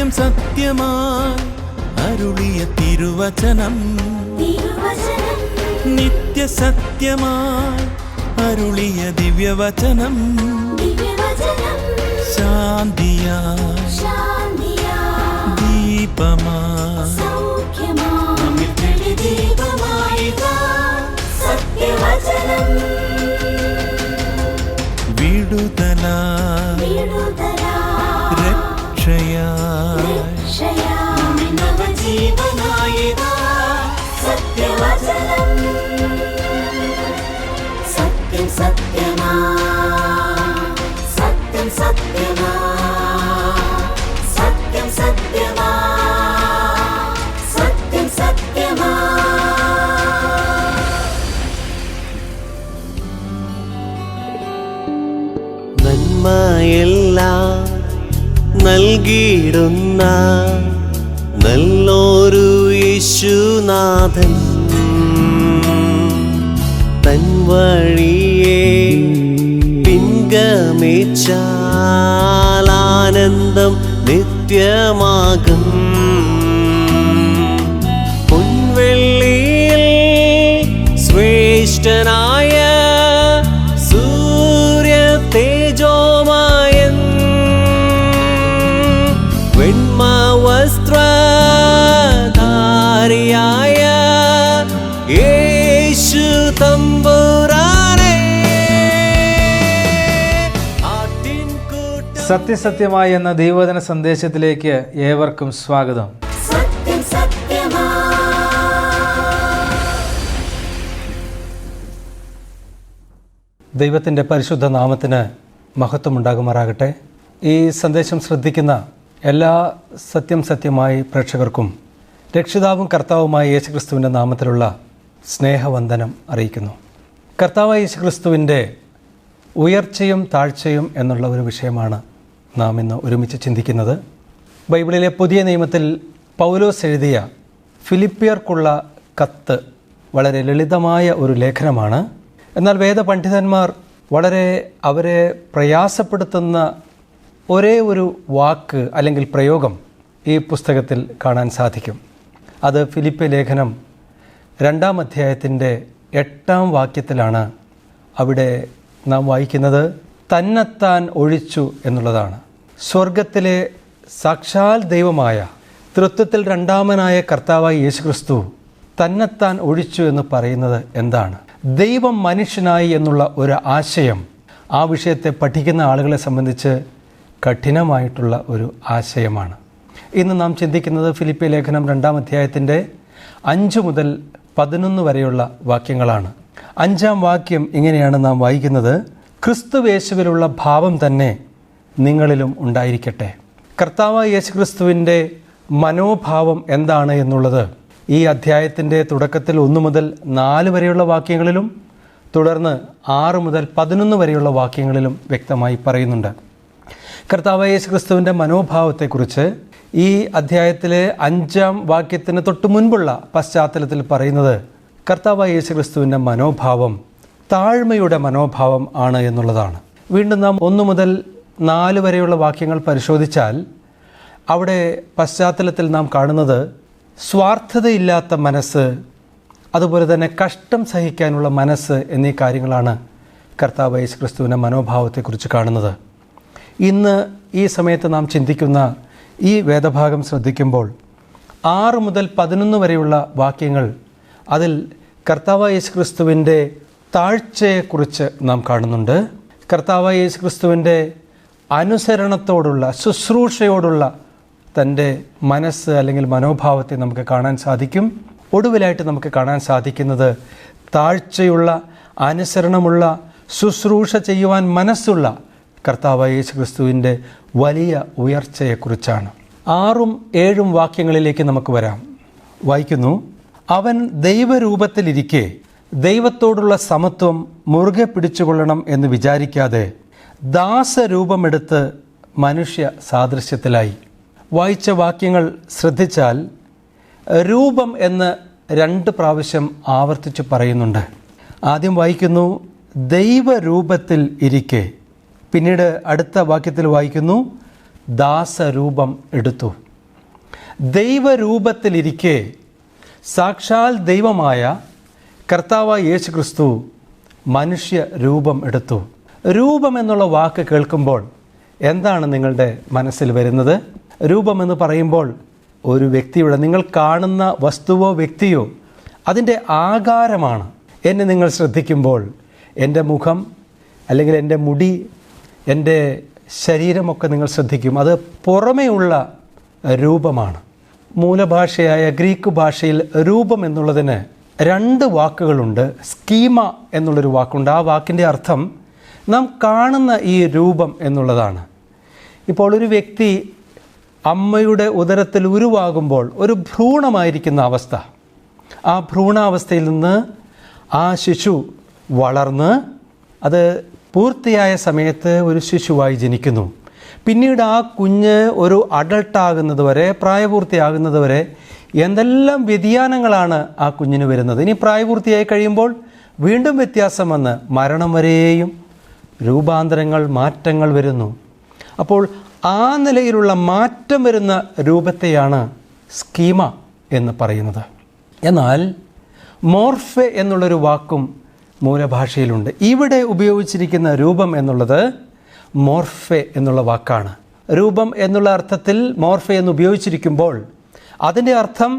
സത്യം സത്യമായി അരുളിയ തിരുവചനം, നിത്യസത്യമായി അരുളിയ ദിവ്യവചനം, ശാന്തിയായി ദീപമായി വിടുതലായി രക്ഷയായി സത്യം സത്യമാ സത്യം സത്യമാ സത്യം സത്യമാ സത്യം സത്യമാ. നന്മയെല്ലാം നൽകിയിടുന്ന നല്ലൊരു യേശുനാഥൻ തൻ വഴിയെ പിൻഗമിച്ചാൽ ആനന്ദം നിത്യമാകും. പൊൻവെള്ളിയിൽ ശ്രേഷ്ഠനായ സൂര്യ തേജോമയൻ വെണ്മ വസ്ത്രധാരിയായ യേശു തമ്പുരാനെ. സത്യസത്യമായി എന്ന ദൈവവചന സന്ദേശത്തിലേക്ക് ഏവർക്കും സ്വാഗതം. സത്യം സത്യമാ. ദൈവത്തിൻ്റെ പരിശുദ്ധ നാമത്തിന് മഹത്വമുണ്ടാകുമാറാകട്ടെ. ഈ സന്ദേശം ശ്രദ്ധിക്കുന്ന എല്ലാ സത്യം സത്യമായി പ്രേക്ഷകർക്കും രക്ഷിതാവും കർത്താവുമായ യേശുക്രിസ്തുവിൻ്റെ നാമത്തിലുള്ള സ്നേഹവന്ദനം അറിയിക്കുന്നു. കർത്താവായ യേശുക്രിസ്തുവിൻ്റെ ഉയർച്ചയും താഴ്ചയും എന്നുള്ള ഒരു വിഷയമാണ് നാം ഇന്ന് ഒരുമിച്ച് ചിന്തിക്കുന്നത്. ബൈബിളിലെ പുതിയ നിയമത്തിൽ പൗലോസ് എഴുതിയ ഫിലിപ്പിയർക്കുള്ള കത്ത് വളരെ ലളിതമായ ഒരു ലേഖനമാണ്. എന്നാൽ വേദപണ്ഡിതന്മാർ വളരെ അവരെ പ്രയാസപ്പെടുത്തുന്ന ഒരേ ഒരു വാക്ക് അല്ലെങ്കിൽ പ്രയോഗം ഈ പുസ്തകത്തിൽ കാണാൻ സാധിക്കും. അത് ഫിലിപ്പി ലേഖനം 2-ാം അധ്യായത്തിൻ്റെ 8-ാം വാക്യത്തിലാണ്. അവിടെ നാം വായിക്കുന്നത് തന്നെത്താൻ ഒഴിച്ചു എന്നുള്ളതാണ്. സ്വർഗത്തിലെ സാക്ഷാൽ ദൈവമായ തൃത്വത്തിൽ രണ്ടാമനായ കർത്താവായ യേശുക്രിസ്തു തന്നെത്താൻ ഒഴിച്ചു എന്ന് പറയുന്നത് എന്താണ്? ദൈവം മനുഷ്യനായി എന്നുള്ള ഒരു ആശയം ആ വിഷയത്തെ പഠിക്കുന്ന ആളുകളെ സംബന്ധിച്ച് കഠിനമായിട്ടുള്ള ഒരു ആശയമാണ്. ഇന്ന് നാം ചിന്തിക്കുന്നത് ഫിലിപ്പി ലേഖനം 2-ാം അധ്യായത്തിൻ്റെ 5 മുതൽ 11 വരെയുള്ള വാക്യങ്ങളാണ്. 5-ാം വാക്യം ഇങ്ങനെയാണ് നാം വായിക്കുന്നത്: ക്രിസ്തുവേശുവിലുള്ള ഭാവം തന്നെ നിങ്ങളിലും ഉണ്ടായിരിക്കട്ടെ. കർത്താവായ യേശുക്രിസ്തുവിൻ്റെ മനോഭാവം എന്താണ് എന്നുള്ളത് ഈ അധ്യായത്തിൻ്റെ തുടക്കത്തിൽ 1 മുതൽ 4 വരെയുള്ള വാക്യങ്ങളിലും തുടർന്ന് 6 മുതൽ 11 വരെയുള്ള വാക്യങ്ങളിലും വ്യക്തമായി പറയുന്നുണ്ട്. കർത്താവായ യേശുക്രിസ്തുവിൻ്റെ മനോഭാവത്തെക്കുറിച്ച് ഈ അധ്യായത്തിലെ 5-ാം വാക്യത്തിന് തൊട്ട് മുൻപുള്ള പശ്ചാത്തലത്തിൽ പറയുന്നത് കർത്താവായ യേശുക്രിസ്തുവിൻ്റെ മനോഭാവം താഴ്മയുടെ മനോഭാവം ആണ് എന്നുള്ളതാണ്. വീണ്ടും നാം 1 മുതൽ 4 വരെയുള്ള വാക്യങ്ങൾ പരിശോധിച്ചാൽ അവിടെ പശ്ചാത്തലത്തിൽ നാം കാണുന്നത് സ്വാർത്ഥതയില്ലാത്ത മനസ്സ്, അതുപോലെ തന്നെ കഷ്ടം സഹിക്കാനുള്ള മനസ്സ് എന്നീ കാര്യങ്ങളാണ് കർത്താവായ യേശുക്രിസ്തുവിൻ്റെ മനോഭാവത്തെക്കുറിച്ച് കാണുന്നത്. ഇന്ന് ഈ സമയത്ത് നാം ചിന്തിക്കുന്ന ഈ വേദഭാഗം ശ്രദ്ധിക്കുമ്പോൾ 6 മുതൽ 11 വരെയുള്ള വാക്യങ്ങൾ അതിൽ കർത്താവായ യേശുക്രിസ്തുവിൻ്റെ താഴ്ചയെക്കുറിച്ച് നാം കാണുന്നുണ്ട്. കർത്താവായ യേശുക്രിസ്തുവിൻ്റെ അനുസരണത്തോടുള്ള ശുശ്രൂഷയോടുള്ള തൻ്റെ മനസ്സ് അല്ലെങ്കിൽ മനോഭാവത്തെ നമുക്ക് കാണാൻ സാധിക്കും. ഒടുവിലായിട്ട് നമുക്ക് കാണാൻ സാധിക്കുന്നത് താഴ്ചയുള്ള, അനുസരണമുള്ള, ശുശ്രൂഷ ചെയ്യുവാൻ മനസ്സുള്ള കർത്താവായ യേശുക്രിസ്തുവിൻ്റെ വലിയ ഉയർച്ചയെക്കുറിച്ചാണ്. 6ഉം 7ഉം വാക്യങ്ങളിലേക്ക് നമുക്ക് വരാം. വായിക്കുന്നു: അവൻ ദൈവരൂപത്തിലിരിക്കെ ദൈവത്തോടുള്ള സമത്വം മുറുകെ പിടിച്ചുകൊള്ളണം എന്ന് വിചാരിക്കാതെ ദാസരൂപമെടുത്ത് മനുഷ്യ സാദൃശ്യത്തിലായി. വായിച്ച വാക്യങ്ങൾ ശ്രദ്ധിച്ചാൽ രൂപം എന്ന് 2 പ്രാവശ്യം ആവർത്തിച്ച് പറയുന്നുണ്ട്. ആദ്യം വായിക്കുന്നു ദൈവരൂപത്തിൽ ഇരിക്കെ, പിന്നീട് അടുത്ത വാക്യത്തിൽ വായിക്കുന്നു ദാസരൂപം എടുത്തു. ദൈവരൂപത്തിലിരിക്കെ സാക്ഷാൽ ദൈവമായ കർത്താവായ യേശു ക്രിസ്തു മനുഷ്യ രൂപം എടുത്തു. രൂപം എന്നുള്ള വാക്ക് കേൾക്കുമ്പോൾ എന്താണ് നിങ്ങളുടെ മനസ്സിൽ വരുന്നത്? രൂപമെന്ന് പറയുമ്പോൾ ഒരു വ്യക്തിയുടെ, നിങ്ങൾ കാണുന്ന വസ്തുവോ വ്യക്തിയോ അതിൻ്റെ ആകാരമാണ്. എന്നെ നിങ്ങൾ ശ്രദ്ധിക്കുമ്പോൾ എൻ്റെ മുഖം അല്ലെങ്കിൽ എൻ്റെ മുടി, എൻ്റെ ശരീരമൊക്കെ നിങ്ങൾ ശ്രദ്ധിക്കും. അത് പുറമേയുള്ള രൂപമാണ്. മൂലഭാഷയായ ഗ്രീക്ക് ഭാഷയിൽ രൂപം എന്നുള്ളതിന് 2 വാക്കുകളുണ്ട്. സ്കീമ എന്നുള്ളൊരു വാക്കുണ്ട്. ആ വാക്കിൻ്റെ അർത്ഥം നാം കാണുന്ന ഈ രൂപം എന്നുള്ളതാണ്. ഇപ്പോൾ ഒരു വ്യക്തി അമ്മയുടെ ഉദരത്തിൽ ഉരുവാകുമ്പോൾ ഒരു ഭ്രൂണമായിരിക്കുന്ന അവസ്ഥ, ആ ഭ്രൂണാവസ്ഥയിൽ നിന്ന് ആ ശിശു വളർന്ന് അത് പൂർത്തിയായ സമയത്ത് ഒരു ശിശുവായി ജനിക്കുന്നു. പിന്നീട് ആ കുഞ്ഞ് ഒരു അഡൾട്ടാകുന്നത് വരെ, പ്രായപൂർത്തിയാകുന്നത് വരെ എന്തെല്ലാം വ്യതിയാനങ്ങളാണ് ആ കുഞ്ഞിന് വരുന്നത്. ഇനി പ്രായപൂർത്തിയായി കഴിയുമ്പോൾ വീണ്ടും വ്യത്യാസം വന്ന് മരണം വരെയും രൂപാന്തരങ്ങൾ, മാറ്റങ്ങൾ വരുന്നു. അപ്പോൾ ആ നിലയിലുള്ള മാറ്റം വരുന്ന രൂപത്തെയാണ് സ്കീമ എന്ന് പറയുന്നത്. എന്നാൽ മോർഫെ എന്നുള്ളൊരു വാക്കും മൂലഭാഷയിലുണ്ട്. ഇവിടെ ഉപയോഗിച്ചിരിക്കുന്ന രൂപം എന്നുള്ളത് മോർഫെ എന്നുള്ള വാക്കാണ്. രൂപം എന്നുള്ള അർത്ഥത്തിൽ മോർഫെ എന്ന് ഉപയോഗിച്ചിരിക്കുമ്പോൾ അതിൻ്റെ അർത്ഥം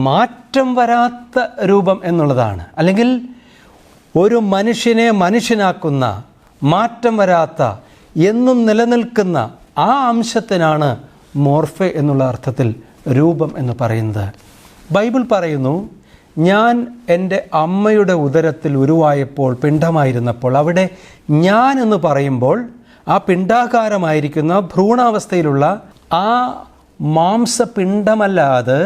മാറ്റം വരാത്ത രൂപം എന്നുള്ളതാണ്. അല്ലെങ്കിൽ ഒരു മനുഷ്യനെ മനുഷ്യനാക്കുന്ന, മാറ്റം വരാത്ത, എന്നും നിലനിൽക്കുന്ന ആ അംശത്തിനാണ് മോർഫെ എന്നുള്ള അർത്ഥത്തിൽ രൂപം എന്ന് പറയുന്നത്. ബൈബിൾ പറയുന്നു, ഞാൻ എൻ്റെ അമ്മയുടെ ഉദരത്തിൽ ഉരുവായപ്പോൾ, പിണ്ഡമായിരുന്നപ്പോൾ, അവിടെ ഞാൻ എന്ന് പറയുമ്പോൾ ആ പിണ്ഡാകാരമായിരിക്കുന്ന ഭ്രൂണാവസ്ഥയിലുള്ള ആ മാംസപിണ്ഡമല്ലാതെ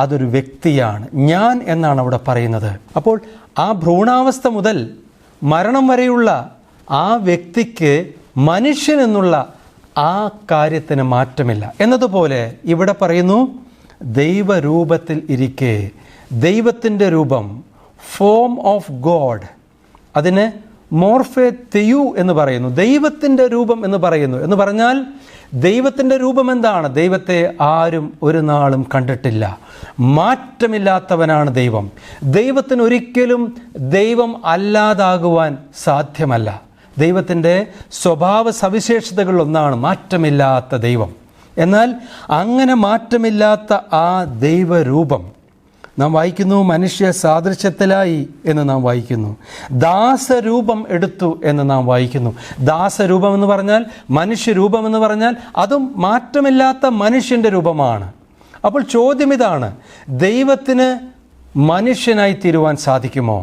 അതൊരു വ്യക്തിയാണ്. ഞാൻ എന്നാണ് അവിടെ പറയുന്നത്. അപ്പോൾ ആ ഭ്രൂണാവസ്ഥ മുതൽ മരണം വരെയുള്ള ആ വ്യക്തിക്ക് മനുഷ്യൻ എന്നുള്ള ആ കാര്യത്തിന് മാറ്റമില്ല. എന്നതുപോലെ ഇവിടെ പറയുന്നു, ദൈവരൂപത്തിൽ ഇരിക്കെ, ദൈവത്തിൻ്റെ രൂപം, ഫോം ഓഫ് ഗോഡ്, അതിന് മോർഫെ തെയു എന്ന് പറയുന്നു. ദൈവത്തിൻ്റെ രൂപം എന്ന് പറയുന്നു. എന്ന് പറഞ്ഞാൽ ദൈവത്തിൻ്റെ രൂപം എന്താണ്? ദൈവത്തെ ആരും ഒരു നാളും കണ്ടിട്ടില്ല. മാറ്റമില്ലാത്തവനാണ് ദൈവം. ദൈവത്തിന് ഒരിക്കലും ദൈവം അല്ലാതാകുവാൻ സാധ്യമല്ല. ദൈവത്തിൻ്റെ സ്വഭാവ സവിശേഷതകളിലൊന്നാണ് മാറ്റമില്ലാത്ത ദൈവം. എന്നാൽ അങ്ങനെ മാറ്റമില്ലാത്ത ആ ദൈവരൂപം നാം വായിക്കുന്നു, മനുഷ്യ സാദൃശ്യത്തിലായി എന്ന് നാം വായിക്കുന്നു. ദാസരൂപം എടുത്തു എന്ന് നാം വായിക്കുന്നു. ദാസരൂപം എന്ന് പറഞ്ഞാൽ, മനുഷ്യരൂപം എന്ന് പറഞ്ഞാൽ അതും മാറ്റമില്ലാത്ത മനുഷ്യൻ്റെ രൂപമാണ്. അപ്പോൾ ചോദ്യം ഇതാണ്, ദൈവത്തിന് മനുഷ്യനായി തീരുവാൻ സാധിക്കുമോ?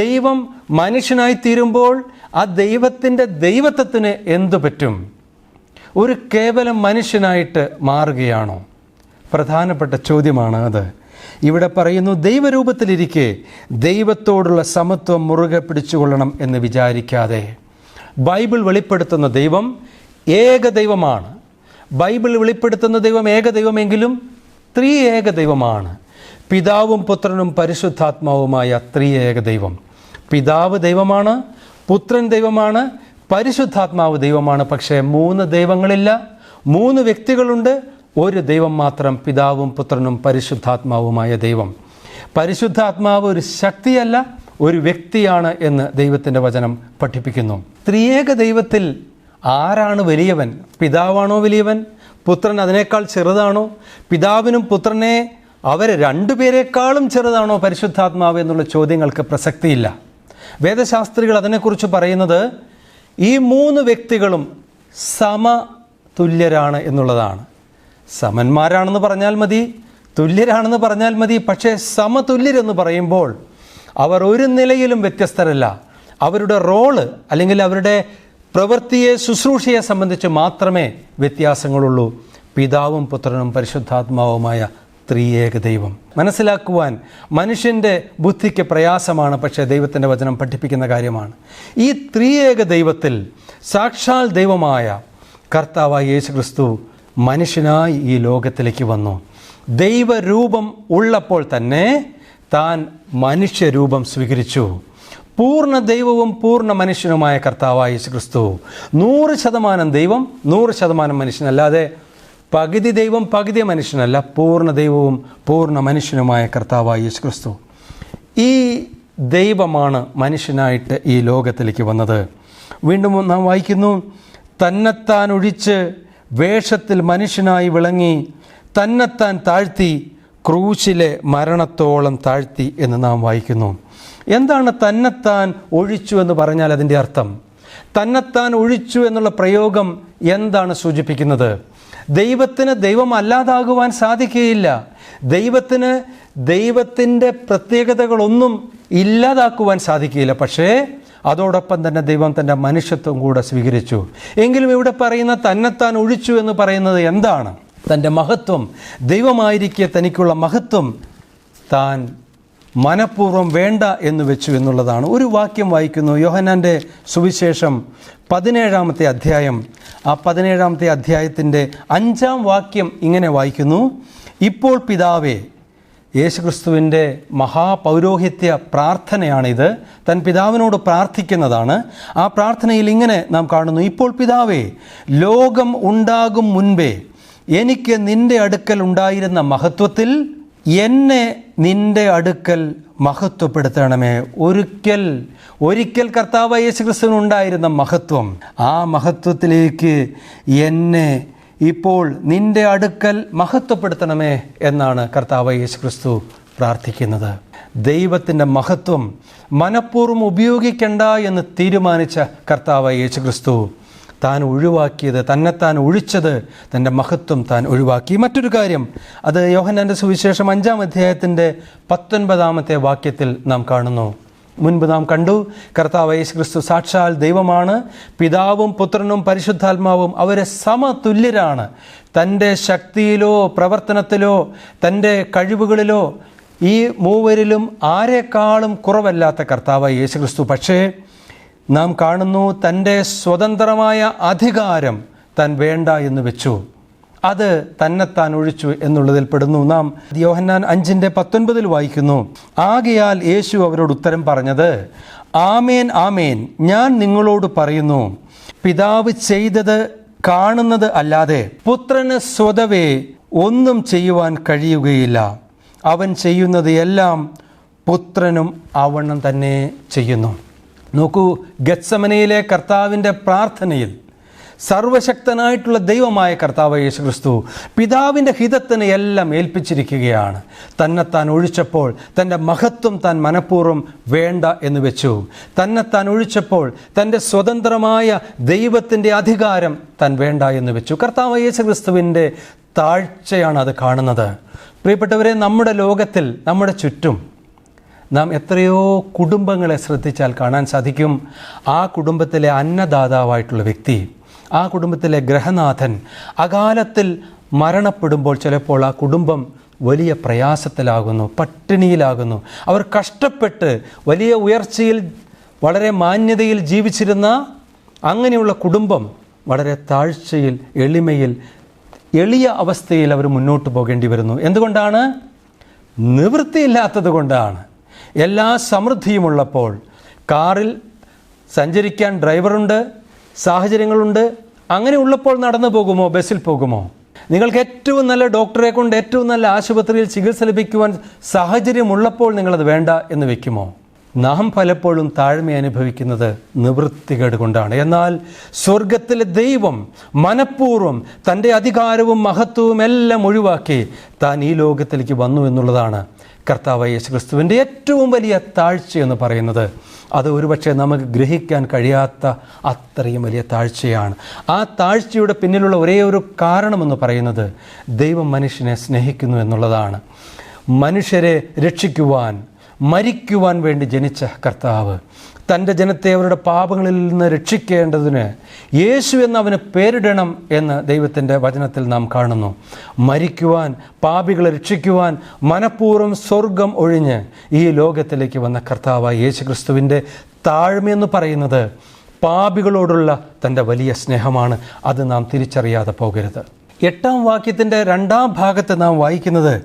ദൈവം മനുഷ്യനായി തീരുമ്പോൾ ആ ദൈവത്തിൻ്റെ ദൈവത്വത്തിന് എന്തു പറ്റും? ഒരു കേവലം മനുഷ്യനായിട്ട് മാറുകയാണോ? പ്രധാനപ്പെട്ട ചോദ്യമാണ് അത്. ഇവിടെ പറയുന്നു, ദൈവരൂപത്തിലിരിക്കെ ദൈവത്തോടുള്ള സമത്വം മുറുകെ പിടിച്ചുകൊള്ളണം എന്ന് വിചാരിക്കാതെ. ബൈബിൾ വെളിപ്പെടുത്തുന്ന ദൈവം ഏക ദൈവമാണ്. ബൈബിൾ വെളിപ്പെടുത്തുന്ന ദൈവം ഏക ദൈവമെങ്കിലും ത്രിയേക ദൈവമാണ്. പിതാവും പുത്രനും പരിശുദ്ധാത്മാവുമായ ത്രിയേക ദൈവം. പിതാവ് ദൈവമാണ്, പുത്രൻ ദൈവമാണ്, പരിശുദ്ധാത്മാവ് ദൈവമാണ്. പക്ഷേ 3 ദൈവങ്ങളില്ല, 3 വ്യക്തികളുണ്ട്, ഒരു ദൈവം മാത്രം, പിതാവും പുത്രനും പരിശുദ്ധാത്മാവുമായ ദൈവം. പരിശുദ്ധാത്മാവ് ഒരു ശക്തിയല്ല, ഒരു വ്യക്തിയാണ് എന്ന് ദൈവത്തിൻ്റെ വചനം പഠിപ്പിക്കുന്നു. ത്രിയേക ദൈവത്തിൽ ആരാണ് വലിയവൻ? പിതാവാണോ വലിയവൻ? പുത്രൻ അതിനേക്കാൾ ചെറുതാണോ? പിതാവിനും പുത്രനെ അവരെ 2 പേരെക്കാളും ചെറുതാണോ പരിശുദ്ധാത്മാവ് എന്നുള്ള ചോദ്യങ്ങൾക്ക് പ്രസക്തിയില്ല. വേദശാസ്ത്രികൾ അതിനെക്കുറിച്ച് പറയുന്നത്, ഈ 3 വ്യക്തികളും സമതുല്യരാണ് എന്നുള്ളതാണ്. സമന്മാരാണെന്ന് പറഞ്ഞാൽ മതി, തുല്യരാണെന്ന് പറഞ്ഞാൽ മതി. പക്ഷേ സമതുല്യരെന്ന് പറയുമ്പോൾ അവർ ഒരു നിലയിലും വ്യത്യസ്തരല്ല. അവരുടെ റോള് അല്ലെങ്കിൽ അവരുടെ പ്രവൃത്തിയെ, ശുശ്രൂഷയെ സംബന്ധിച്ച് മാത്രമേ വ്യത്യാസങ്ങളുള്ളൂ. പിതാവും പുത്രനും പരിശുദ്ധാത്മാവുമായ ത്രിയേക ദൈവം മനസ്സിലാക്കുവാൻ മനുഷ്യൻ്റെ ബുദ്ധിക്ക് പ്രയാസമാണ്. പക്ഷേ ദൈവത്തിൻ്റെ വചനം പഠിപ്പിക്കുന്ന കാര്യമാണ്. ഈ ത്രിയേക ദൈവത്തിൽ സാക്ഷാൽ ദൈവമായ കർത്താവായ യേശു ക്രിസ്തു മനുഷ്യനായി ഈ ലോകത്തിലേക്ക് വന്നു. ദൈവരൂപം ഉള്ളപ്പോൾ തന്നെ താൻ മനുഷ്യരൂപം സ്വീകരിച്ചു. പൂർണ്ണ ദൈവവും പൂർണ്ണ മനുഷ്യനുമായ കർത്താവായ യേശു ക്രിസ്തു 100% ദൈവം, 100% മനുഷ്യൻ. അല്ലാതെ പകുതി ദൈവം പകുതി മനുഷ്യനല്ല, പൂർണ്ണ ദൈവവും പൂർണ്ണ മനുഷ്യനുമായ കർത്താവായ യേശു ക്രിസ്തു. ഈ ദൈവമാണ് മനുഷ്യനായിട്ട് ഈ ലോകത്തിലേക്ക് വന്നത്. വീണ്ടും നാം വായിക്കുന്നു, തന്നെത്താൻ ഒഴിച്ച് വേഷത്തിൽ മനുഷ്യനായി വിളങ്ങി തന്നെത്താൻ താഴ്ത്തി ക്രൂശിലെ മരണത്തോളം താഴ്ത്തി എന്ന് നാം വായിക്കുന്നു. എന്താണ് തന്നെത്താൻ ഒഴിച്ചു എന്ന് പറഞ്ഞാൽ അതിൻ്റെ അർത്ഥം? തന്നെത്താൻ ഒഴിച്ചു എന്നുള്ള പ്രയോഗം എന്താണ് സൂചിപ്പിക്കുന്നത്? ദൈവത്തിന് ദൈവമല്ലാതാകുവാൻ സാധിക്കുകയില്ല. ദൈവത്തിന് ദൈവത്തിൻ്റെ പ്രത്യേകതകളൊന്നും ഇല്ലാതാക്കുവാൻ സാധിക്കുകയില്ല. പക്ഷേ അതോടൊപ്പം തന്നെ ദൈവം തൻ്റെ മനുഷ്യത്വം കൂടെ സ്വീകരിച്ചു. എങ്കിലും ഇവിടെ പറയുന്ന തന്നെത്താൻ ഒഴിച്ചു എന്ന് പറയുന്നത് എന്താണ്? തൻ്റെ മഹത്വം, ദൈവമായിരിക്കെ തനിക്കുള്ള മഹത്വം താൻ മനഃപൂർവ്വം വേണ്ട എന്ന് വെച്ചു എന്നുള്ളതാണ്. ഒരു വാക്യം വായിക്കുന്നു, യോഹന്നാൻ്റെ സുവിശേഷം 17-ാമത്തെ അധ്യായം. ആ 17-ാമത്തെ അധ്യായത്തിൻ്റെ 5-ാം വാക്യം ഇങ്ങനെ വായിക്കുന്നു, ഇപ്പോൾ പിതാവേ, യേശുക്രിസ്തുവിൻ്റെ മഹാപൗരോഹിത്യ പ്രാർത്ഥനയാണിത്. തൻ പിതാവിനോട് പ്രാർത്ഥിക്കുന്നതാണ്. ആ പ്രാർത്ഥനയിൽ ഇങ്ങനെ നാം കാണുന്നു, ഇപ്പോൾ പിതാവേ, ലോകം ഉണ്ടാകും മുൻപേ എനിക്ക് നിൻ്റെ അടുക്കൽ ഉണ്ടായിരുന്ന മഹത്വത്തിൽ എന്നെ നിൻ്റെ അടുക്കൽ മഹത്വപ്പെടുത്തണമേ. ഒരിക്കൽ കർത്താവ് യേശുക്രിസ്തുവിനുണ്ടായിരുന്ന മഹത്വം, ആ മഹത്വത്തിലേക്ക് എന്നെ ഇപ്പോൾ നിൻ്റെ അടുക്കൽ മഹത്വപ്പെടുത്തണമേ എന്നാണ് കർത്താവ് യേശുക്രിസ്തു പ്രാർത്ഥിക്കുന്നത്. ദൈവത്തിൻ്റെ മഹത്വം മനഃപൂർവ്വം ഉപയോഗിക്കണ്ട എന്ന് തീരുമാനിച്ച കർത്താവ് യേശുക്രിസ്തു താൻ ഒഴിവാക്കിയത്, തന്നെത്താൻ ഒഴിച്ചത്, തൻ്റെ മഹത്വം താൻ ഒഴിവാക്കി. മറ്റൊരു കാര്യം, അത് യോഹന്നാൻ്റെ സുവിശേഷം 5-ാം അധ്യായത്തിൻ്റെ 19-ാമത്തെ വാക്യത്തിൽ നാം കാണുന്നു. മുൻപ് നാം കണ്ടു, കർത്താവ് യേശുക്രിസ്തു സാക്ഷാൽ ദൈവമാണ്. പിതാവും പുത്രനും പരിശുദ്ധാത്മാവും അവരെ സമതുല്യരാണ്. തൻ്റെ ശക്തിയിലോ പ്രവർത്തനത്തിലോ തൻ്റെ കഴിവുകളിലോ ഈ മൂവരിലും ആരെക്കാളും കുറവല്ലാത്ത കർത്താവ് യേശുക്രിസ്തു. പക്ഷേ നാം കാണുന്നു, തൻ്റെ സ്വതന്ത്രമായ അധികാരം താൻ വേണ്ട എന്ന് വെച്ചു. അത് തന്നെത്താൻ ഒഴിച്ചു എന്നുള്ളതിൽ പെടുന്നു. നാം യോഹന്നാൻ 5:19 വായിക്കുന്നു, ആകയാൽ യേശു അവരോട് ഉത്തരം പറഞ്ഞത്, ആമേൻ ആമേൻ, ഞാൻ നിങ്ങളോട് പറയുന്നു, പിതാവ് ചെയ്തത് കാണുന്നത് അല്ലാതെ പുത്രന് സ്വതവേ ഒന്നും ചെയ്യുവാൻ കഴിയുകയില്ല. അവൻ ചെയ്യുന്നത് എല്ലാം പുത്രനും അവണ്ണം തന്നെ ചെയ്യുന്നു. നോക്കൂ, ഗത്സമനയിലെ കർത്താവിൻ്റെ പ്രാർത്ഥനയിൽ സർവശക്തനായിട്ടുള്ള ദൈവമായ കർത്താവ് യേശുക്രിസ്തു പിതാവിൻ്റെ ഹിതത്തിന് എല്ലാം ഏൽപ്പിച്ചിരിക്കുകയാണ്. തന്നെത്താൻ ഒഴിച്ചപ്പോൾ തൻ്റെ മഹത്വം താൻ മനഃപൂർവ്വം വേണ്ട എന്ന് വെച്ചു. തന്നെത്താൻ ഒഴിച്ചപ്പോൾ തൻ്റെ സ്വതന്ത്രമായ ദൈവത്തിൻ്റെ അധികാരം താൻ വേണ്ട എന്ന് വെച്ചു. കർത്താവ് യേശുക്രിസ്തുവിൻ്റെ താഴ്ചയാണ് അത് കാണുന്നത്. പ്രിയപ്പെട്ടവരെ, നമ്മുടെ ലോകത്തിൽ, നമ്മുടെ ചുറ്റും നാം എത്രയോ കുടുംബങ്ങളെ ശ്രദ്ധിച്ചാൽ കാണാൻ സാധിക്കും. ആ കുടുംബത്തിലെ അന്നദാതാവായിട്ടുള്ള വ്യക്തി, ആ കുടുംബത്തിലെ ഗ്രഹനാഥൻ അകാലത്തിൽ മരണപ്പെടുമ്പോൾ ചിലപ്പോൾ ആ കുടുംബം വലിയ പ്രയാസത്തിലാകുന്നു, പട്ടിണിയിലാകുന്നു. അവർ കഷ്ടപ്പെട്ട് വലിയ ഉയർച്ചയിൽ, വളരെ മാന്യതയിൽ ജീവിച്ചിരുന്ന അങ്ങനെയുള്ള കുടുംബം വളരെ താഴ്ചയിൽ, എളിമയിൽ, എളിയ അവസ്ഥയിൽ അവർ മുന്നോട്ട് പോകേണ്ടി വരുന്നു. എന്തുകൊണ്ടാണ്? നിവൃത്തിയില്ലാത്തത് കൊണ്ടാണ്. എല്ലാ സമൃദ്ധിയുമുള്ളപ്പോൾ, കാറിൽ സഞ്ചരിക്കാൻ ഡ്രൈവറുണ്ട്, സാഹചര്യങ്ങളുണ്ട്, അങ്ങനെ ഉള്ളപ്പോൾ നടന്നു പോകുമോ? ബസ്സിൽ പോകുമോ? നിങ്ങൾക്ക് ഏറ്റവും നല്ല ഡോക്ടറെ കൊണ്ട് ഏറ്റവും നല്ല ആശുപത്രിയിൽ ചികിത്സ ലഭിക്കുവാൻ സാഹചര്യമുള്ളപ്പോൾ നിങ്ങളത് വേണ്ട എന്ന് വെക്കുമോ? നാം പലപ്പോഴും താഴ്മ അനുഭവിക്കുന്നത് നിവൃത്തികേട് കൊണ്ടാണ്. എന്നാൽ സ്വർഗത്തിലെ ദൈവം മനഃപൂർവ്വം തൻ്റെ അധികാരവും മഹത്വവും എല്ലാം ഒഴിവാക്കി താൻ ഈ ലോകത്തിലേക്ക് വന്നു എന്നുള്ളതാണ് കർത്താവ് യേശുക്രിസ്തുവിൻ്റെ ഏറ്റവും വലിയ താഴ്ച എന്ന് പറയുന്നത്. അത് ഒരുപക്ഷെ നമുക്ക് ഗ്രഹിക്കാൻ കഴിയാത്ത അത്രയും വലിയ താഴ്ചയാണ്. ആ താഴ്ചയുടെ പിന്നിലുള്ള ഒരേ ഒരു കാരണമെന്ന് പറയുന്നത് ദൈവം മനുഷ്യനെ സ്നേഹിക്കുന്നു എന്നുള്ളതാണ്. മനുഷ്യരെ രക്ഷിക്കുവാൻ, മരിക്കുവാൻ വേണ്ടി ജനിച്ച കർത്താവ് തൻ്റെ ജനത്തെ അവരുടെ പാപങ്ങളിൽ നിന്ന് രക്ഷിക്കേണ്ടതിന് യേശു എന്ന് അവന് പേരിടണം എന്ന് ദൈവത്തിൻ്റെ വചനത്തിൽ നാം കാണുന്നു. മരിക്കുവാൻ, പാപികളെ രക്ഷിക്കുവാൻ മനഃപൂർവ്വം സ്വർഗം ഒഴിഞ്ഞ് ഈ ലോകത്തിലേക്ക് വന്ന കർത്താവായ യേശുക്രിസ്തുവിൻ്റെ താഴ്മയെന്ന് പറയുന്നത് പാപികളോടുള്ള തൻ്റെ വലിയ സ്നേഹമാണ്. അത് നാം തിരിച്ചറിയാതെ പോകരുത്. 8-ാം വാക്യത്തിൻ്റെ 2-ാം ഭാഗത്ത് നാം വായിക്കുന്നത്,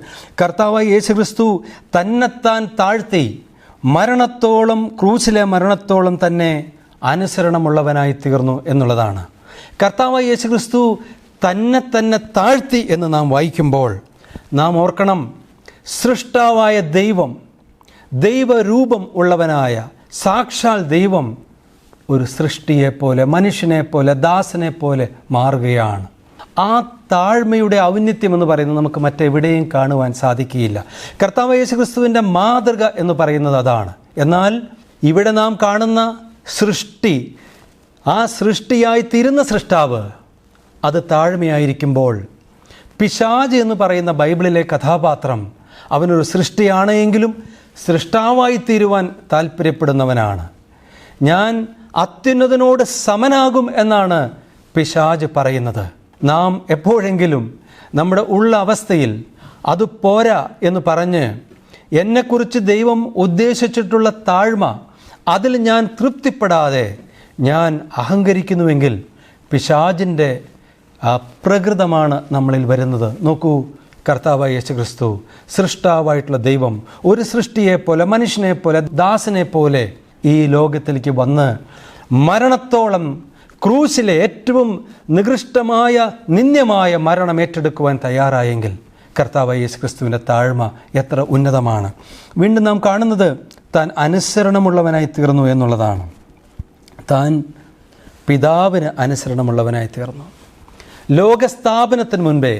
കർത്താവായ യേശുക്രിസ്തു തന്നെത്താൻ താഴ്ത്തി മരണത്തോളം, ക്രൂശിലെ മരണത്തോളം തന്നെ അനുസരണമുള്ളവനായി തീർന്നു എന്നുള്ളതാണ്. കർത്താവായ യേശുക്രിസ്തു തന്നെ താഴ്ത്തി എന്ന് നാം വായിക്കുമ്പോൾ നാം ഓർക്കണം, സൃഷ്ടാവായ ദൈവം, ദൈവരൂപം ഉള്ളവനായ സാക്ഷാൽ ദൈവം ഒരു സൃഷ്ടിയെപ്പോലെ, മനുഷ്യനെപ്പോലെ, ദാസനെപ്പോലെ മാറുകയാണ്. ആ താഴ്മയുടെ ഔന്നത്യം എന്ന് പറയുന്നത് നമുക്ക് മറ്റെവിടെയും കാണുവാൻ സാധിക്കുകയില്ല. കർത്താവ് യേശുക്രിസ്തുവിൻ്റെ മാതൃക എന്ന് പറയുന്നത് അതാണ്. എന്നാൽ ഇവിടെ നാം കാണുന്ന സൃഷ്ടി, ആ സൃഷ്ടിയായി തീരുന്ന സൃഷ്ടാവ് അത് താഴ്മയായിരിക്കുമ്പോൾ, പിശാച് എന്ന് പറയുന്ന ബൈബിളിലെ കഥാപാത്രം അവനൊരു സൃഷ്ടിയാണ് എങ്കിലും സൃഷ്ടാവായി തീരുവാൻ താല്പര്യപ്പെടുന്നവനാണ്. ഞാൻ അത്യുന്നതനോട് സമനാകും എന്നാണ് പിശാച് പറയുന്നത്. നാം എപ്പോഴെങ്കിലും നമ്മുടെ ഉള്ള അവസ്ഥയിൽ അത് പോരാ എന്ന് പറഞ്ഞ് എന്നെക്കുറിച്ച് ദൈവം ഉദ്ദേശിച്ചിട്ടുള്ള താഴ്മ, അതിൽ ഞാൻ തൃപ്തിപ്പെടാതെ ഞാൻ അഹങ്കരിക്കുന്നുവെങ്കിൽ പിശാചിൻ്റെ പ്രകൃതമാണ് നമ്മളിൽ വരുന്നത്. നോക്കൂ, കർത്താവായ യേശുക്രിസ്തു, സൃഷ്ടാവായിട്ടുള്ള ദൈവം ഒരു സൃഷ്ടിയെപ്പോലെ, മനുഷ്യനെപ്പോലെ, ദാസനെപ്പോലെ ഈ ലോകത്തിലേക്ക് വന്ന് മരണത്തോളം, ക്രൂശിലെ ഏറ്റവും നികൃഷ്ടമായ, നിന്ദ്യമായ മരണം ഏറ്റെടുക്കുവാൻ തയ്യാറായെങ്കിൽ കർത്താവായ യേശുക്രിസ്തുവിൻ്റെ താഴ്മ എത്ര ഉന്നതമാണ്. വീണ്ടും നാം കാണുന്നത് താൻ അനുസരണമുള്ളവനായി തീർന്നു എന്നുള്ളതാണ്. താൻ പിതാവിന് അനുസരണമുള്ളവനായി തീർന്നു. ലോകസ്ഥാപനത്തിന് മുൻപേ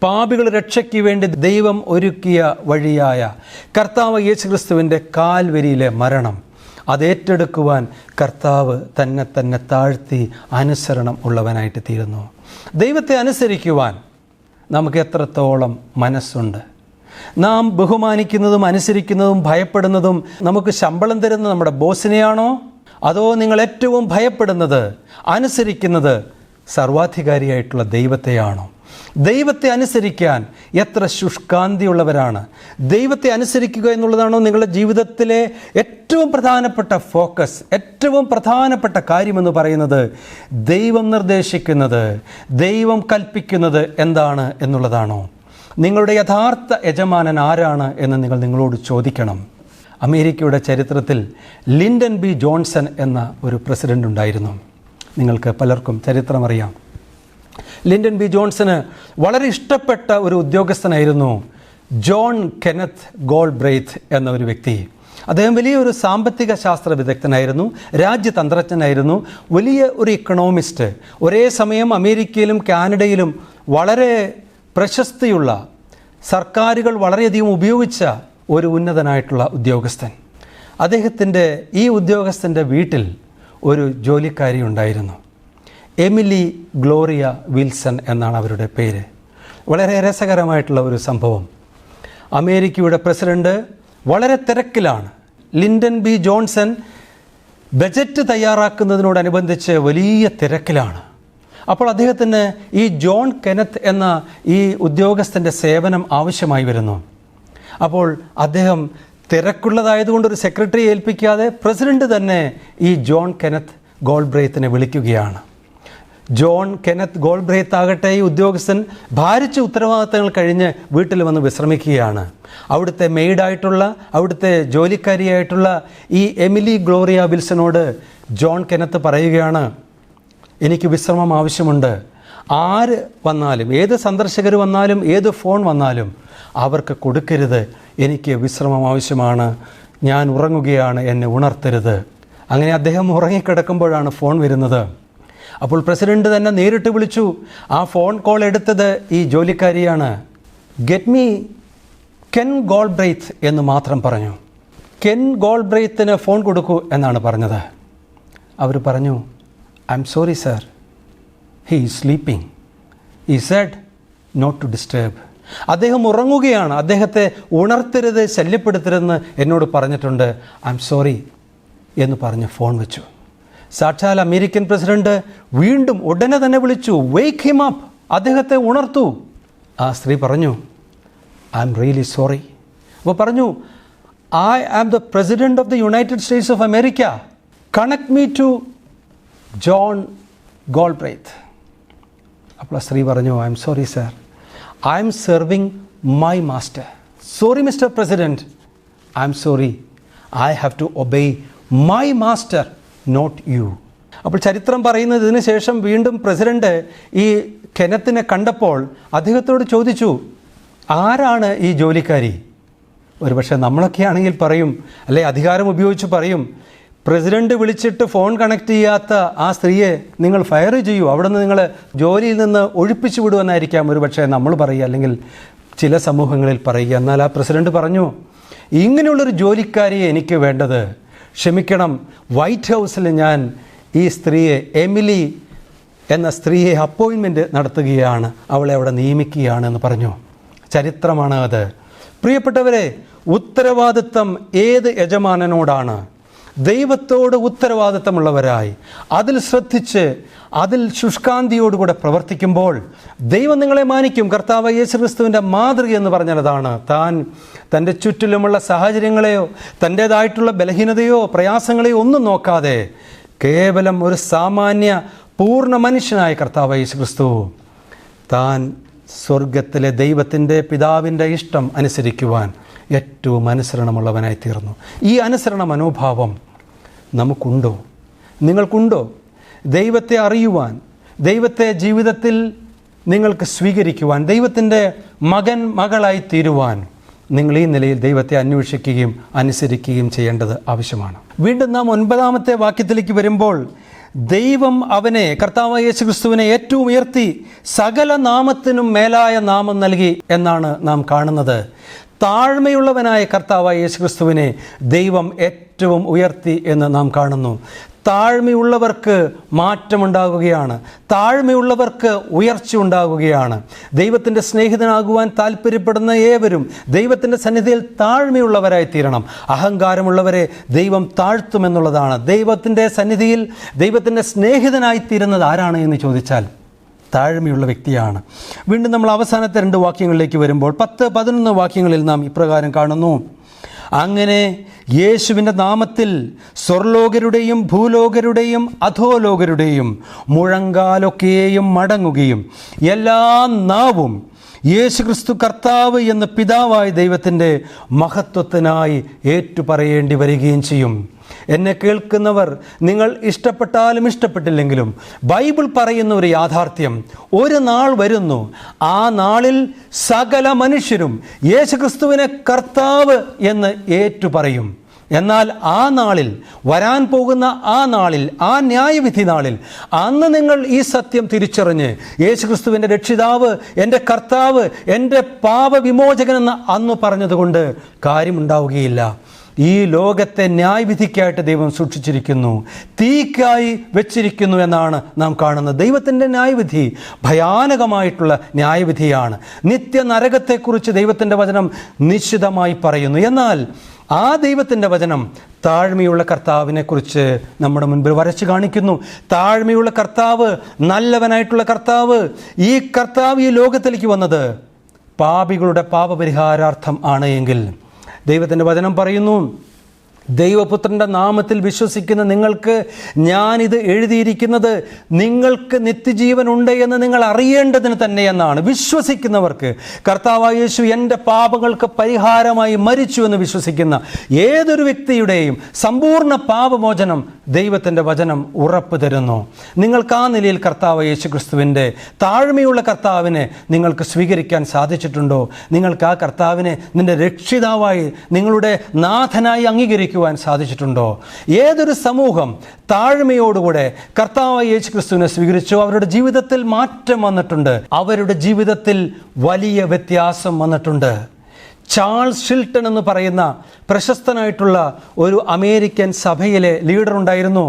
പാപികൾ രക്ഷയ്ക്ക് വേണ്ടി ദൈവം ഒരുക്കിയ വഴിയായ കർത്താവ് യേശുക്രിസ്തുവിൻ്റെ കാൽവരിയിലെ മരണം അതേറ്റെടുക്കുവാൻ കർത്താവ് തന്നെ താഴ്ത്തി അനുസരണം ഉള്ളവനായിട്ട് തീരുന്നു. ദൈവത്തെ അനുസരിക്കുവാൻ നമുക്ക് എത്രത്തോളം മനസ്സുണ്ട്? നാം ബഹുമാനിക്കുന്നതും അനുസരിക്കുന്നതും ഭയപ്പെടുന്നതും നമുക്ക് ശമ്പളം തരുന്ന നമ്മുടെ ബോസിനെയാണോ? അതോ നിങ്ങൾ ഏറ്റവും ഭയപ്പെടുന്നത്, അനുസരിക്കുന്നത് സർവാധികാരിയായിട്ടുള്ള ദൈവത്തെയാണോ? ദൈവത്തെ അനുസരിക്കാൻ എത്ര ശുഷ്കാന്തിയുള്ളവരാണ്. ദൈവത്തെ അനുസരിക്കുക എന്നുള്ളതാണോ നിങ്ങളുടെ ജീവിതത്തിലെ ഏറ്റവും പ്രധാനപ്പെട്ട ഫോക്കസ്, ഏറ്റവും പ്രധാനപ്പെട്ട കാര്യമെന്ന് പറയുന്നത്? ദൈവം നിർദ്ദേശിക്കുന്നത്, ദൈവം കൽപ്പിക്കുന്നത് എന്താണ് എന്നുള്ളതാണോ? നിങ്ങളുടെ യഥാർത്ഥ യജമാനൻ ആരാണ് എന്ന് നിങ്ങളോട് ചോദിക്കണം. അമേരിക്കയുടെ ചരിത്രത്തിൽ ലിൻഡൻ ബി ജോൺസൺ എന്ന ഒരു പ്രസിഡൻ്റ് ഉണ്ടായിരുന്നു. നിങ്ങൾക്ക് പലർക്കും ചരിത്രമറിയാം. ലിൻഡൻ ബി ജോൺസന് വളരെ ഇഷ്ടപ്പെട്ട ഒരു ഉദ്യോഗസ്ഥനായിരുന്നു ജോൺ കെനത്ത് ഗോൾബ്രെയ്ത്ത് എന്ന ഒരു വ്യക്തി. അദ്ദേഹം വലിയൊരു സാമ്പത്തിക ശാസ്ത്ര വിദഗ്ധനായിരുന്നു, രാജ്യതന്ത്രജ്ഞനായിരുന്നു, വലിയ ഒരു ഇക്കണോമിസ്റ്റ്. ഒരേ സമയം അമേരിക്കയിലും കാനഡയിലും വളരെ പ്രശസ്തിയുള്ള, സർക്കാരുകൾ വളരെയധികം ഉപയോഗിച്ച ഒരു ഉന്നതനായിട്ടുള്ള ഉദ്യോഗസ്ഥൻ. ഈ ഉദ്യോഗസ്ഥൻ്റെ വീട്ടിൽ ഒരു ജോലിക്കാരി ഉണ്ടായിരുന്നു. എമിലി ഗ്ലോറിയ വിൽസൺ എന്നാണ് അവരുടെ പേര്. വളരെ രസകരമായിട്ടുള്ള ഒരു സംഭവം. അമേരിക്കയുടെ പ്രസിഡന്റ് വളരെ തിരക്കിലാണ്. ലിൻഡൻ ബി ജോൺസൺ ബജറ്റ് തയ്യാറാക്കുന്നതിനോടനുബന്ധിച്ച് വലിയ തിരക്കിലാണ്. അപ്പോൾ അദ്ദേഹത്തിന് ഈ ജോൺ കെനത്ത് എന്ന ഈ ഉദ്യോഗസ്ഥൻ്റെ സേവനം ആവശ്യമായി വരുന്നു. അപ്പോൾ അദ്ദേഹം തിരക്കുള്ളതായതുകൊണ്ട് ഒരു സെക്രട്ടറി ഏൽപ്പിക്കാതെ പ്രസിഡന്റ് തന്നെ ഈ ജോൺ കെനത്ത് ഗോൾബ്രെയ്ത്തിനെ വിളിക്കുകയാണ്. ജോൺ കെനത്ത് ഗോൾബ്രെയ്ത്ത് ആകട്ടെ, ഈ ഉദ്യോഗസ്ഥൻ ഭാരിച്ച ഉത്തരവാദിത്തങ്ങൾ കഴിഞ്ഞ് വീട്ടിൽ വന്ന് വിശ്രമിക്കുകയാണ്. അവിടുത്തെ മെയ്ഡായിട്ടുള്ള, അവിടുത്തെ ജോലിക്കാരിയായിട്ടുള്ള ഈ എമിലി ഗ്ലോറിയ വിൽസനോട് ജോൺ കെനത്ത് പറയുകയാണ്, എനിക്ക് വിശ്രമം ആവശ്യമുണ്ട്. ആര് വന്നാലും, ഏത് സന്ദർശകർ വന്നാലും, ഏത് ഫോൺ വന്നാലും അവർക്ക് കൊടുക്കരുത്. എനിക്ക് വിശ്രമം ആവശ്യമാണ്, ഞാൻ ഉറങ്ങുകയാണ്, എന്നെ ഉണർത്തരുത്. അങ്ങനെ അദ്ദേഹം ഉറങ്ങിക്കിടക്കുമ്പോഴാണ് ഫോൺ വരുന്നത്. അപ്പോൾ പ്രസിഡന്റ് തന്നെ നേരിട്ട് വിളിച്ചു. ആ ഫോൺ കോൾ എടുത്തത് ഈ ജോലിക്കാരിയാണ്. ഗെറ്റ് മീ കെൻ ഗോൾബ്രെയ്ത്ത് എന്ന് മാത്രം പറഞ്ഞു. കെൻ ഗോൾബ്രെയ്ത്തിന് ഫോൺ കൊടുക്കൂ എന്നാണ് പറഞ്ഞത്. അവർ പറഞ്ഞു, I M sorry sir, he is sleeping. He said not to disturb. അദ്ദേഹം ഉറങ്ങുകയാണ്, അദ്ദേഹത്തെ ഉണർത്തരുത്, ശല്യപ്പെടുത്തരുതെന്ന് എന്നോട് പറഞ്ഞിട്ടുണ്ട്. ഐ എം സോറി എന്ന് പറഞ്ഞ് ഫോൺ വെച്ചു. സാക്ഷാൽ അമേരിക്കൻ പ്രസിഡന്റ് വീണ്ടും ഉടനെ തന്നെ വിളിച്ചു, വേക്ക് ഹിം അപ്പ്, അദ്ദേഹത്തെ ഉണർത്തു. ആ സ്ത്രീ പറഞ്ഞു, ഐ എം റിയലി സോറി. അപ്പോൾ പറഞ്ഞു, I am the president of the United States of America, connect me to John Galbraith. അപ്പോൾ ആ സ്ത്രീ പറഞ്ഞു, I M sorry sir, I'm serving my master. Sorry mister president, I M sorry, I have to obey my master, not you. അപ്പോൾ ചരിത്രം പറയുന്നത് ഇതിന് ശേഷം വീണ്ടും പ്രസിഡന്റ് ഈ കെനത്തിനെ കണ്ടപ്പോൾ അദ്ദേഹത്തോട് ചോദിച്ചു, ആരാണ് ഈ ജോലിക്കാരി? ഒരുപക്ഷെ നമ്മളൊക്കെ ആണെങ്കിൽ പറയും, അല്ലെ അധികാരം ഉപയോഗിച്ച് പറയും, പ്രസിഡന്റ് വിളിച്ചിട്ട് ഫോൺ കണക്ട് ചെയ്യാത്ത ആ സ്ത്രീയെ നിങ്ങൾ ഫയർ ചെയ്യൂ, അവിടെ നിന്ന് നിങ്ങൾ ജോലിയിൽ നിന്ന് ഒഴിപ്പിച്ചു വിടുമെന്നായിരിക്കാം ഒരുപക്ഷെ നമ്മൾ പറയുക, അല്ലെങ്കിൽ ചില സമൂഹങ്ങളിൽ പറയുക. എന്നാൽ ആ പ്രസിഡന്റ് പറഞ്ഞു, ഇങ്ങനെയുള്ളൊരു ജോലിക്കാരിയെ എനിക്ക് വേണ്ടത്. ക്ഷമിക്കണം, വൈറ്റ് ഹൗസിൽ ഞാൻ ഈ സ്ത്രീയെ, എമിലി എന്ന സ്ത്രീയെ അപ്പോയിൻമെൻറ്റ് നടത്തുകയാണ്, അവളെ അവിടെ നിയമിക്കുകയാണെന്ന് പറഞ്ഞു. ചരിത്രമാണ് അത്. പ്രിയപ്പെട്ടവരെ, ഉത്തരവാദിത്തം ഏത് യജമാനനോടാണ്? ദൈവത്തോട് ഉത്തരവാദിത്തമുള്ളവരായി അതിൽ ശ്രദ്ധിച്ച് അതിൽ ശുഷ്കാന്തിയോടുകൂടെ പ്രവർത്തിക്കുമ്പോൾ ദൈവം നിങ്ങളെ മാനിക്കും. കർത്താവ് യേശുക്രിസ്തുവിൻ്റെ മാതൃക എന്ന് പറഞ്ഞാൽ അതാണ്. താൻ തൻ്റെ ചുറ്റിലുമുള്ള സാഹചര്യങ്ങളെയോ തൻ്റേതായിട്ടുള്ള ബലഹീനതയോ പ്രയാസങ്ങളെയോ ഒന്നും നോക്കാതെ കേവലം ഒരു സാമാന്യ പൂർണ്ണ മനുഷ്യനായ കർത്താവ് യേശുക്രിസ്തു താൻ സ്വർഗത്തിലെ ദൈവത്തിൻ്റെ പിതാവിൻ്റെ ഇഷ്ടം അനുസരിക്കുവാൻ ഏറ്റവും അനുസരണമുള്ളവനായി തീർന്നു. ഈ അനുസരണ മനോഭാവം നമുക്കുണ്ടോ? നിങ്ങൾക്കുണ്ടോ? ദൈവത്തെ അറിയുവാൻ, ദൈവത്തെ ജീവിതത്തിൽ നിങ്ങൾക്ക് സ്വീകരിക്കുവാൻ, ദൈവത്തിൻ്റെ മകൻ മകളായി തീരുവാൻ നിങ്ങൾ ഈ നിലയിൽ ദൈവത്തെ അന്വേഷിക്കുകയും അനുസരിക്കുകയും ചെയ്യേണ്ടത് ആവശ്യമാണ്. വീണ്ടും നാം 9-ാമത്തെ വാക്യത്തിലേക്ക് വരുമ്പോൾ, ദൈവം അവനെ, കർത്താവായ യേശുക്രിസ്തുവിനെ ഏറ്റവും ഉയർത്തി സകല നാമത്തിനും മേലായ നാമം നൽകി എന്നാണ് നാം കാണുന്നത്. താഴ്മയുള്ളവനായ കർത്താവായ യേശുക്രിസ്തുവിനെ ദൈവം ഏറ്റവും ഉയർത്തി എന്ന് നാം കാണുന്നു. താഴ്മയുള്ളവർക്ക് മാറ്റമുണ്ടാകുകയാണ്, താഴ്മയുള്ളവർക്ക് ഉയർച്ച ഉണ്ടാകുകയാണ്. ദൈവത്തിൻ്റെ സ്നേഹിതനാകുവാൻ താല്പര്യപ്പെടുന്ന ഏവരും ദൈവത്തിൻ്റെ സന്നിധിയിൽ താഴ്മയുള്ളവരായി തീരണം. അഹങ്കാരമുള്ളവരെ ദൈവം താഴ്ത്തുമെന്നുള്ളതാണ്. ദൈവത്തിൻ്റെ സന്നിധിയിൽ ദൈവത്തിൻ്റെ സ്നേഹിതനായിത്തീരുന്നത് ആരാണ് എന്ന് ചോദിച്ചാൽ താഴ്മയുള്ള വ്യക്തിയാണ്. വീണ്ടും നമ്മൾ അവസാനത്തെ 2 വാക്യങ്ങളിലേക്ക് വരുമ്പോൾ 10-11 വാക്യങ്ങളിൽ നാം ഇപ്രകാരം കാണുന്നു, അങ്ങനെ യേശുവിൻ്റെ നാമത്തിൽ സ്വർലോകരുടെയും ഭൂലോകരുടെയും അധോലോകരുടെയും മുഴങ്കാലൊക്കെയും മടങ്ങുകയും എല്ലാ നാവും യേശുക്രിസ്തു കർത്താവ് എന്ന് പിതാവായ ദൈവത്തിൻ്റെ മഹത്വത്തിനായി ഏറ്റുപറയേണ്ടി വരികയും ചെയ്യും. എന്നെ കേൾക്കുന്നവർ, നിങ്ങൾ ഇഷ്ടപ്പെട്ടാലും ഇഷ്ടപ്പെട്ടില്ലെങ്കിലും ബൈബിൾ പറയുന്ന ഒരു യാഥാർത്ഥ്യം, ഒരു നാൾ വരുന്നു, ആ നാളിൽ സകല മനുഷ്യരും യേശുക്രിസ്തുവിനെ കർത്താവ് എന്ന് ഏറ്റുപറയും. എന്നാൽ ആ നാളിൽ, വരാൻ പോകുന്ന ആ നാളിൽ, ആ ന്യായവിധി നാളിൽ, അന്ന് നിങ്ങൾ ഈ സത്യം തിരിച്ചറിഞ്ഞ് യേശുക്രിസ്തുവിൻ്റെ രക്ഷിതാവ്, എൻ്റെ കർത്താവ്, എൻ്റെ പാപവിമോചകനെന്ന് അന്ന് പറഞ്ഞതുകൊണ്ട് കാര്യമുണ്ടാവുകയില്ല. ഈ ലോകത്തെ ന്യായവിധിക്കായിട്ട് ദൈവം സൂക്ഷിച്ചിരിക്കുന്നു, തീക്കായി വെച്ചിരിക്കുന്നു എന്നാണ് നാം കാണുന്നത്. ദൈവത്തിൻ്റെ ന്യായവിധി ഭയാനകമായിട്ടുള്ള ന്യായവിധിയാണ്. നിത്യനരകത്തെക്കുറിച്ച് ദൈവത്തിൻ്റെ വചനം നിശ്ചിതമായി പറയുന്നു. എന്നാൽ ആ ദൈവത്തിൻ്റെ വചനം താഴ്മയുള്ള കർത്താവിനെ കുറിച്ച് നമ്മുടെ മുൻപിൽ വരച്ചു കാണിക്കുന്നു. താഴ്മയുള്ള കർത്താവ്, നല്ലവനായിട്ടുള്ള കർത്താവ്, ഈ കർത്താവ് ഈ ലോകത്തിലേക്ക് വന്നത് പാപികളുടെ പാപപരിഹാരാർത്ഥം ആണ് എങ്കിൽ ദൈവത്തിൻ്റെ വചനം പറയുന്നു, ദൈവപുത്രൻ്റെ നാമത്തിൽ വിശ്വസിക്കുന്ന നിങ്ങൾക്ക് ഞാനിത് എഴുതിയിരിക്കുന്നത് നിങ്ങൾക്ക് നിത്യജീവൻ ഉണ്ട് എന്ന് നിങ്ങൾ അറിയേണ്ടതിന് തന്നെയെന്നാണ്. വിശ്വസിക്കുന്നവർക്ക്, കർത്താവായ യേശു എൻ്റെ പാപങ്ങൾക്ക് പരിഹാരമായി മരിച്ചു എന്ന് വിശ്വസിക്കുന്ന ഏതൊരു വ്യക്തിയുടെയും സമ്പൂർണ്ണ പാപമോചനം ദൈവത്തിൻ്റെ വചനം ഉറപ്പ് തരുന്നു. നിങ്ങൾക്ക് ആ നിലയിൽ കർത്താവ് യേശുക്രിസ്തുവിൻ്റെ താഴ്മയുള്ള കർത്താവിനെ നിങ്ങൾക്ക് സ്വീകരിക്കാൻ സാധിച്ചിട്ടുണ്ടോ? നിങ്ങൾക്ക് ആ കർത്താവിനെ നിൻ്റെ രക്ഷിതാവായി, നിങ്ങളുടെ നാഥനായി അംഗീകരിക്കുവാൻ സാധിച്ചിട്ടുണ്ടോ? ഏതൊരു സമൂഹം താഴ്മയോടുകൂടെ കർത്താവായ യേശുക്രിസ്തുവിനെ സ്വീകരിച്ചോ അവരുടെ ജീവിതത്തിൽ മാറ്റം വന്നിട്ടുണ്ട്, അവരുടെ ജീവിതത്തിൽ വലിയ വ്യത്യാസം വന്നിട്ടുണ്ട്. ചാൾസ് ഷിൽട്ടൺ എന്ന് പറയുന്ന പ്രശസ്തനായിട്ടുള്ള ഒരു അമേരിക്കൻ സഭയിലെ ലീഡർ ഉണ്ടായിരുന്നു.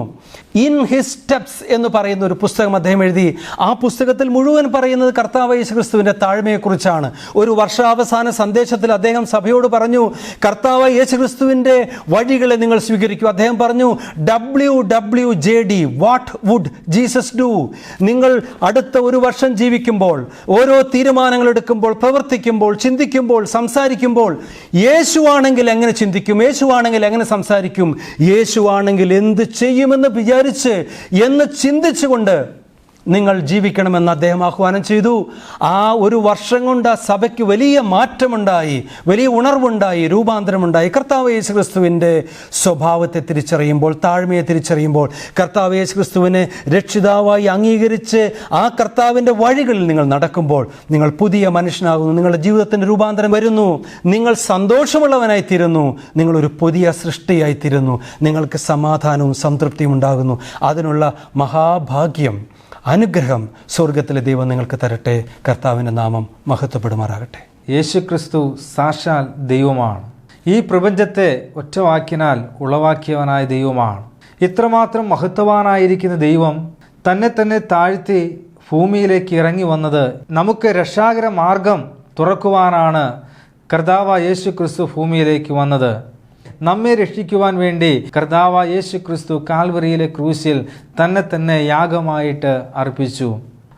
ഇൻ ഹിസ് സ്റ്റെപ്സ് എന്ന് പറയുന്ന ഒരു പുസ്തകം അദ്ദേഹം എഴുതി. ആ പുസ്തകത്തിൽ മുഴുവൻ പറയുന്നത് കർത്താവ് യേശുക്രിസ്തുവിൻ്റെ താഴ്മയെക്കുറിച്ചാണ്. ഒരു വർഷാവസാന സന്ദേശത്തിൽ അദ്ദേഹം സഭയോട് പറഞ്ഞു, കർത്താവ് യേശുക്രിസ്തുവിൻ്റെ വഴികളെ നിങ്ങൾ സ്വീകരിക്കൂ. അദ്ദേഹം പറഞ്ഞു, WWJD, what would Jesus do? നിങ്ങൾ അടുത്ത ഒരു വർഷം ജീവിക്കുമ്പോൾ, ഓരോ തീരുമാനങ്ങൾ എടുക്കുമ്പോൾ, പ്രവർത്തിക്കുമ്പോൾ, ചിന്തിക്കുമ്പോൾ, സംസാരിക്കുമ്പോൾ, യേശുവാണെങ്കിൽ എങ്ങനെ ചിന്തിക്കും, യേശുവാണെങ്കിൽ എങ്ങനെ സംസാരിക്കും, യേശുവാണെങ്കിൽ എന്ത് ചെയ്യുമെന്ന് വിചാരിച്ച് എന്ന് ചിന്തിച്ചുകൊണ്ട് നിങ്ങൾ ജീവിക്കണമെന്ന് അദ്ദേഹം ആഹ്വാനം ചെയ്തു. ആ ഒരു വർഷം കൊണ്ട് ആ സഭയ്ക്ക് വലിയ മാറ്റമുണ്ടായി, വലിയ ഉണർവുണ്ടായി, രൂപാന്തരമുണ്ടായി. കർത്താവ് യേശു ക്രിസ്തുവിൻ്റെ സ്വഭാവത്തെ തിരിച്ചറിയുമ്പോൾ, താഴ്മയെ തിരിച്ചറിയുമ്പോൾ, കർത്താവ് യേശു ക്രിസ്തുവിനെ രക്ഷിതാവായി അംഗീകരിച്ച് ആ കർത്താവിൻ്റെ വഴികളിൽ നിങ്ങൾ നടക്കുമ്പോൾ നിങ്ങൾ പുതിയ മനുഷ്യനാകുന്നു. നിങ്ങളുടെ ജീവിതത്തിൻ്റെ രൂപാന്തരം വരുന്നു. നിങ്ങൾ സന്തോഷമുള്ളവനായിത്തീരുന്നു. നിങ്ങളൊരു പുതിയ സൃഷ്ടിയായിത്തീരുന്നു. നിങ്ങൾക്ക് സമാധാനവും സംതൃപ്തിയും ഉണ്ടാകുന്നു. അതിനുള്ള മഹാഭാഗ്യം, അനുഗ്രഹം സ്വർഗത്തിലെ ദൈവം നിങ്ങൾക്ക് തരട്ടെ. കർത്താവിൻ്റെ നാമം മഹത്വപ്പെടുമാറാകട്ടെ. യേശു ക്രിസ്തു സാക്ഷാൽ ദൈവമാണ്. ഈ പ്രപഞ്ചത്തെ ഒറ്റവാക്കിനാൽ ഉളവാക്കിയവനായ ദൈവമാണ്. ഇത്രമാത്രം മഹത്വവാനായിരിക്കുന്ന ദൈവം തന്നെ താഴ്ത്തി ഭൂമിയിലേക്ക് ഇറങ്ങി വന്നത് നമുക്ക് രക്ഷാകര മാർഗം തുറക്കുവാനാണ്. കർത്താവായ യേശു ക്രിസ്തു ഭൂമിയിലേക്ക് വന്നത് നമ്മെ രക്ഷിക്കുവാൻ വേണ്ടി. കർത്താവായ യേശു ക്രിസ്തു കാൽവറിയിലെ ക്രൂശിൽ തന്നെ യാഗമായിട്ട് അർപ്പിച്ചു.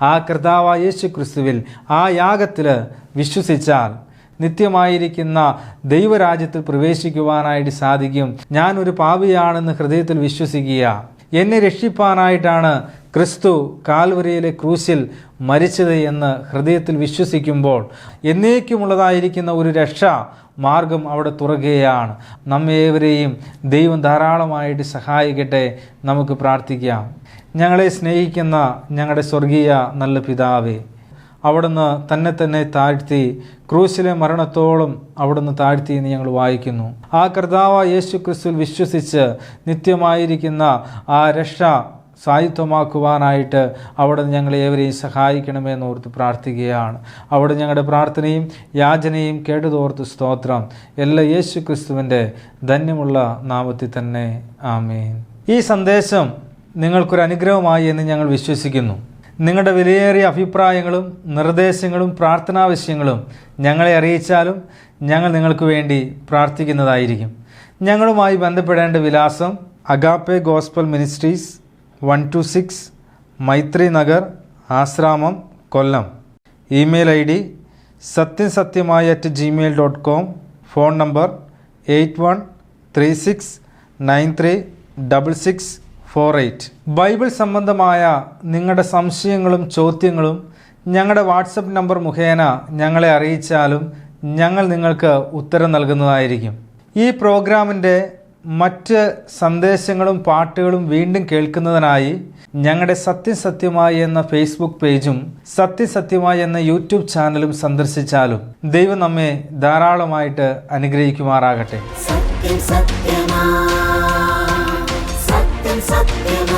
ആ കർത്താവായ യേശു ക്രിസ്തുവിൽ, ആ യാഗത്തിൽ വിശ്വസിച്ചാൽ നിത്യമായിരിക്കുന്ന ദൈവരാജ്യത്തിൽ പ്രവേശിക്കുവാനായിട്ട് സാധിക്കും. ഞാനൊരു പാപിയാണെന്ന് ഹൃദയത്തിൽ വിശ്വസിക്കുക. എന്നെ രക്ഷിപ്പാനായിട്ടാണ് ക്രിസ്തു കാൽവരിയിലെ ക്രൂശിൽ മരിച്ചത് എന്ന് ഹൃദയത്തിൽ വിശ്വസിക്കുമ്പോൾ എന്നേക്കുമുള്ളതായിരിക്കുന്ന ഒരു രക്ഷാ മാർഗം അവിടെ തുറക്കുകയാണ്. നമ്മേവരെയും ദൈവം ധാരാളമായിട്ട് സഹായിക്കട്ടെ. നമുക്ക് പ്രാർത്ഥിക്കാം. ഞങ്ങളെ സ്നേഹിക്കുന്ന ഞങ്ങളുടെ സ്വർഗീയ നല്ല പിതാവേ, അവിടുന്ന് തന്നെ താഴ്ത്തി ക്രൂശിലെ മരണത്തോളം അവിടുന്ന് താഴ്ത്തി എന്ന് ഞങ്ങൾ വായിക്കുന്നു. ആ കർത്താവായ യേശു ക്രിസ്തുവിൽ വിശ്വസിച്ച് നിത്യമായിരിക്കുന്ന ആ രക്ഷ സായുധമാക്കുവാനായിട്ട് അവിടെ ഞങ്ങളെ ഏവരെയും സഹായിക്കണമെന്ന് ഓർത്ത് പ്രാർത്ഥിക്കുകയാണ്. അവിടെ ഞങ്ങളുടെ പ്രാർത്ഥനയും യാചനയും കേട്ടതോർത്ത് സ്തോത്രം. എല്ലാ യേശു ക്രിസ്തുവിൻ്റെ ധന്യമുള്ള നാമത്തിൽ തന്നെ ആമേൻ. ഈ സന്ദേശം നിങ്ങൾക്കൊരു അനുഗ്രഹമായി എന്ന് ഞങ്ങൾ വിശ്വസിക്കുന്നു. നിങ്ങളുടെ വിലയേറിയ അഭിപ്രായങ്ങളും നിർദ്ദേശങ്ങളും പ്രാർത്ഥനാവശ്യങ്ങളും ഞങ്ങളെ അറിയിച്ചാലും ഞങ്ങൾ നിങ്ങൾക്ക് വേണ്ടി പ്രാർത്ഥിക്കുന്നതായിരിക്കും. ഞങ്ങളുമായി ബന്ധപ്പെടേണ്ട വിലാസം Agape Gospel Ministries, 126 Maithri Nagar, Asramam, Kollam. Email ID satyamsatyamai@gmail.com. Phone number 8136936648. Bible സംബന്ധമായ നിങ്ങളുടെ സംശയങ്ങളും ചോദ്യങ്ങളും ഞങ്ങളുടെ വാട്സപ്പ് നമ്പർ മുഖേന ഞങ്ങളെ അറിയിച്ചാലും ഞങ്ങൾ നിങ്ങൾക്ക് ഉത്തരം നൽകുന്നതായിരിക്കും. ഈ പ്രോഗ്രാമിൻ്റെ മറ്റ് സന്ദേശങ്ങളും പാട്ടുകളും വീണ്ടും കേൾക്കുന്നതിനായി ഞങ്ങളുടെ സത്യമായി എന്ന ഫേസ്ബുക്ക് പേജും സത്യമായി എന്ന യൂട്യൂബ് ചാനലും സന്ദർശിച്ചാലും ദൈവം നമ്മെ ധാരാളമായിട്ട് അനുഗ്രഹിക്കുമാറാകട്ടെ. സത്യം സത്യമാ, സത്യം സത്യമാ.